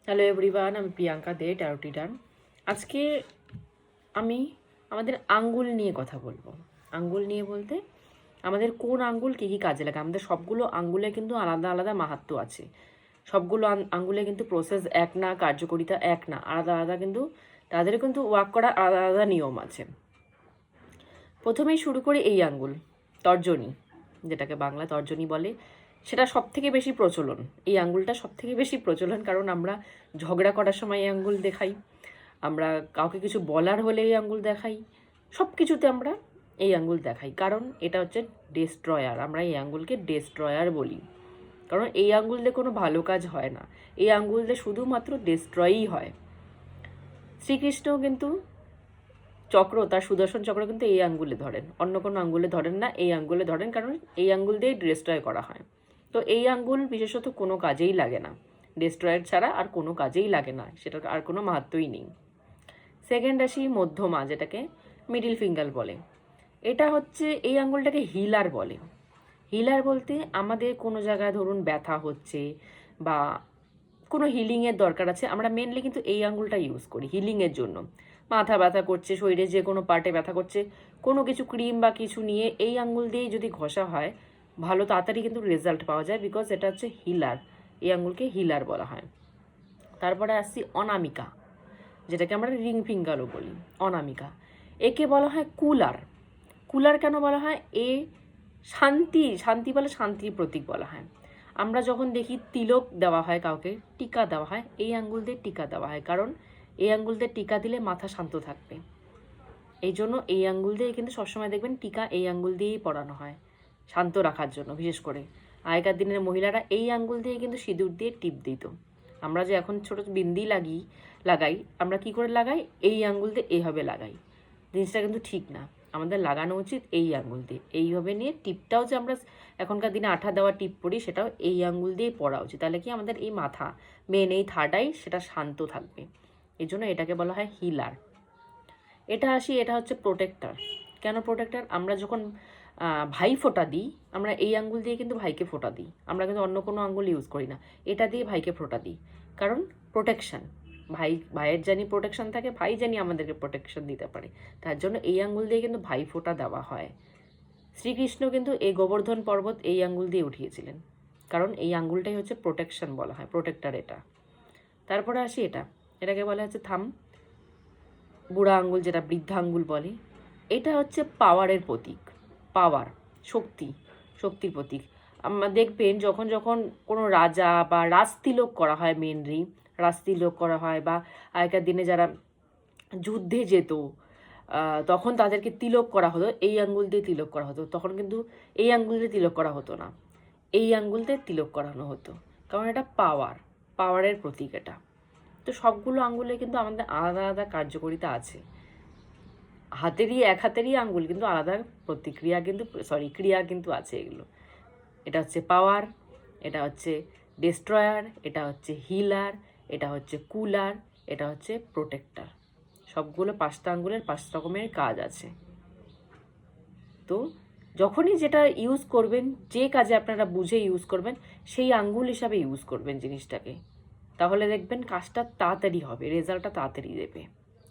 Hello everyone, আমি প্রিয়াঙ্কা দে, taro teacher. আজকে আমি আমাদের আঙ্গুল নিয়ে কথা বলবো। আঙ্গুল নিয়ে বলতে আমাদের কোন আঙ্গুল কী কী কাজে লাগে। আমাদের সবগুলো আঙ্গুলে কিন্তু আলাদা আলাদা মাহাত্ম্য আছে। সবগুলো আঙ্গুলে কিন্তু প্রসেস এক না, কার্যকারিতা এক না, আলাদা আলাদা, কিন্তু তাদের কিন্তু ওয়ার্ক করা আলাদা আলাদা নিয়ম আছে। প্রথমেই শুরু করি এই আঙ্গুল, তর্জনী, যেটাকে বাংলা তর্জনী বলে। সেটা সব থেকে বেশি প্রচলন, এই আঙ্গুলটা সব থেকে বেশি প্রচলন, কারণ আমরা ঝগড়া করার সময় এই আঙ্গুল দেখাই, আমরা কাউকে কিছু বলার হলে এই আঙ্গুল দেখাই, সব কিছুতে আমরা এই আঙ্গুল দেখাই, কারণ এটা হচ্ছে ডেস্ট্রয়ার। আমরা এই আঙ্গুলকে ডেস্ট্রয়ার বলি, কারণ এই আঙ্গুল দিয়ে কোনো ভালো কাজ হয় না, এই আঙ্গুল দিয়ে শুধুমাত্র ডেস্ট্রয়ই হয়। শ্রীকৃষ্ণ কিন্তু চক্র, তার সুদর্শন চক্র কিন্তু এই আঙ্গুলে ধরেন, অন্য কোনো আঙ্গুলে ধরেন না, এই আঙ্গুলে ধরেন, কারণ এই আঙ্গুল দিয়েই ডেস্ট্রয় করা হয়। তো এই আঙ্গুল বিশেষত কোনো কাজেই লাগে না, ডেস্ট্রয়ার ছাড়া আর কোনো কাজেই লাগে না, সেটার আর কোনো মাহাত্মই নেই। সেকেন্ড আসি মধ্যমা, যেটাকে মিডিল ফিঙ্গার বলে। এটা হচ্ছে, এই আঙ্গুলটাকে হিলার বলে। হিলার বলতে আমাদের কোনো জায়গায় ধরুন ব্যথা হচ্ছে বা কোনো হিলিংয়ের দরকার আছে, আমরা মেনলি কিন্তু এই আঙ্গুলটা ইউজ করি হিলিংয়ের জন্য। মাথা ব্যথা করছে, শরীরে যে কোনো পার্টে ব্যথা করছে, কোনো কিছু ক্রিম বা কিছু নিয়ে এই আঙ্গুল দিয়েই যদি ঘষা হয়, ভালো তাড়াতাড়ি কিন্তু রেজাল্ট পাওয়া যায়, বিকজ এটা হচ্ছে হিলার, এই আঙ্গুলকে হিলার বলা হয়। তারপরে আসছি অনামিকা, যেটাকে আমরা রিং ফিঙ্গারও বলি, অনামিকা। একে বলা হয় কুলার। কুলার কেন বলা হয়? এ শান্তি, শান্তি বলে শান্তির প্রতীক বলা হয়। আমরা যখন দেখি তিলক দেওয়া হয়, কাউকে টিকা দেওয়া হয়, এই আঙ্গুল দিয়ে টিকা দেওয়া হয়, কারণ এই আঙ্গুল দিয়ে টিকা দিলে মাথা শান্ত থাকবে। এই জন্য এই আঙ্গুল দিয়ে কিন্তু সবসময় দেখবেন টিকা এই আঙ্গুল দিয়েই পরানো হয়, শান্ত রাখার জন্য। বিশেষ করে আগেকার দিনের মহিলারা এই আঙ্গুল দিয়ে কিন্তু সিঁদুর দিয়ে টিপ দিত। আমরা যে এখন ছোটো বিন্দি লাগাই, আমরা কি করে লাগাই? এই আঙ্গুল দিয়ে এইভাবে লাগাই। জিনিসটা কিন্তু ঠিক না, আমাদের লাগানো উচিত এই আঙ্গুল দিয়ে, এইভাবে নিয়ে টিপটাও যে আমরা এখনকার দিনে আঠা দেওয়া টিপ পরি, সেটাও এই আঙ্গুল দিয়েই পরা উচিত। তাহলে কি আমাদের এই মাথা, মেন এই থার্ড আই, সেটা শান্ত থাকবে। এই জন্য এটাকে বলা হয় হিলার। এটা আসি, এটা হচ্ছে প্রোটেক্টর। কেন প্রোটেক্টর? আমরা যখন ভাই ফোঁটা দিই, আমরা এই আঙ্গুল দিয়ে কিন্তু ভাইকে ফোঁটা দিই, আমরা কিন্তু অন্য কোনো আঙ্গুল ইউজ করি না, এটা দিয়ে ভাইকে ফোঁটা দিই, কারণ প্রোটেকশন। ভাইয়ের জানি প্রোটেকশন থাকে, ভাই জানি আমাদেরকে প্রোটেকশন দিতে পারে, তার জন্য এই আঙ্গুল দিয়ে কিন্তু ভাই ফোঁটা দেওয়া হয়। শ্রীকৃষ্ণ কিন্তু এই গোবর্ধন পর্বত এই আঙ্গুল দিয়ে উঠিয়েছিলেন, কারণ এই আঙ্গুলটাই হচ্ছে প্রোটেকশন বলা হয়, প্রোটেক্টর এটা। তারপরে আসি এটাকে বলা হচ্ছে থাম, বুড়া আঙ্গুল, যেটা বৃদ্ধা আঙ্গুল বলে। এটা হচ্ছে পাওয়ারের প্রতীক, পাওয়ার, শক্তির প্রতীক। আমরা দেখবেন যখন যখন কোনো রাজা বা রাজতিলক করা হয়, মেনলি রাজতিলক করা হয়, বা আগেকার দিনে যারা যুদ্ধে যেত, তখন তাদেরকে তিলক করা হতো, এই আঙ্গুল দিয়ে তিলক করা হতো। তখন কিন্তু এই আঙ্গুল দিয়ে তিলক করা হতো না, এই আঙ্গুল দিয়ে তিলক করানো হতো, কারণ এটা পাওয়ারের প্রতীক এটা। তো সবগুলো আঙ্গুলে কিন্তু আমাদের আলাদা আলাদা কার্যকারিতা আছে। এক হাতেরই আঙ্গুল কিন্তু আলাদা ক্রিয়া কিন্তু আছে এগুলো। এটা হচ্ছে পাওয়ার, এটা হচ্ছে ডেস্ট্রয়ার, এটা হচ্ছে হিলার, এটা হচ্ছে কুলার, এটা হচ্ছে প্রোটেক্টর। সবগুলো 5টা আঙ্গুলের 5 রকমের কাজ আছে। তো যখনই যেটা ইউজ করবেন, যে কাজে আপনারা বুঝে ইউজ করবেন, সেই আঙ্গুল হিসাবে ইউজ করবেন জিনিসটাকে, তাহলে দেখবেন কাজটা তাড়াতাড়ি হবে, রেজাল্টটা তাড়াতাড়ি দেবে।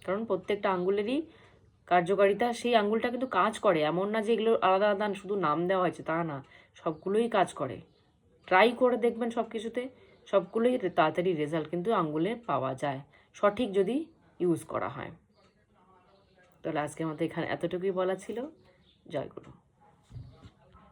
কারণ প্রত্যেকটা আঙ্গুলেরই কার্যকারিতা, সেই আঙ্গুলটা কিন্তু কাজ করে, এমন না যে এগুলো আলাদা আলাদা শুধু নাম দেওয়া হয়েছে, তা না, সবগুলোই কাজ করে। ট্রাই করে দেখবেন সব কিছুতে, সবগুলোই তাড়াতাড়ি রেজাল্ট কিন্তু আঙ্গুলে পাওয়া যায়, সঠিক যদি ইউজ করা হয়। তাহলে আজকের মতো এখানে এতটুকুই বলা ছিল। জয় গুরু।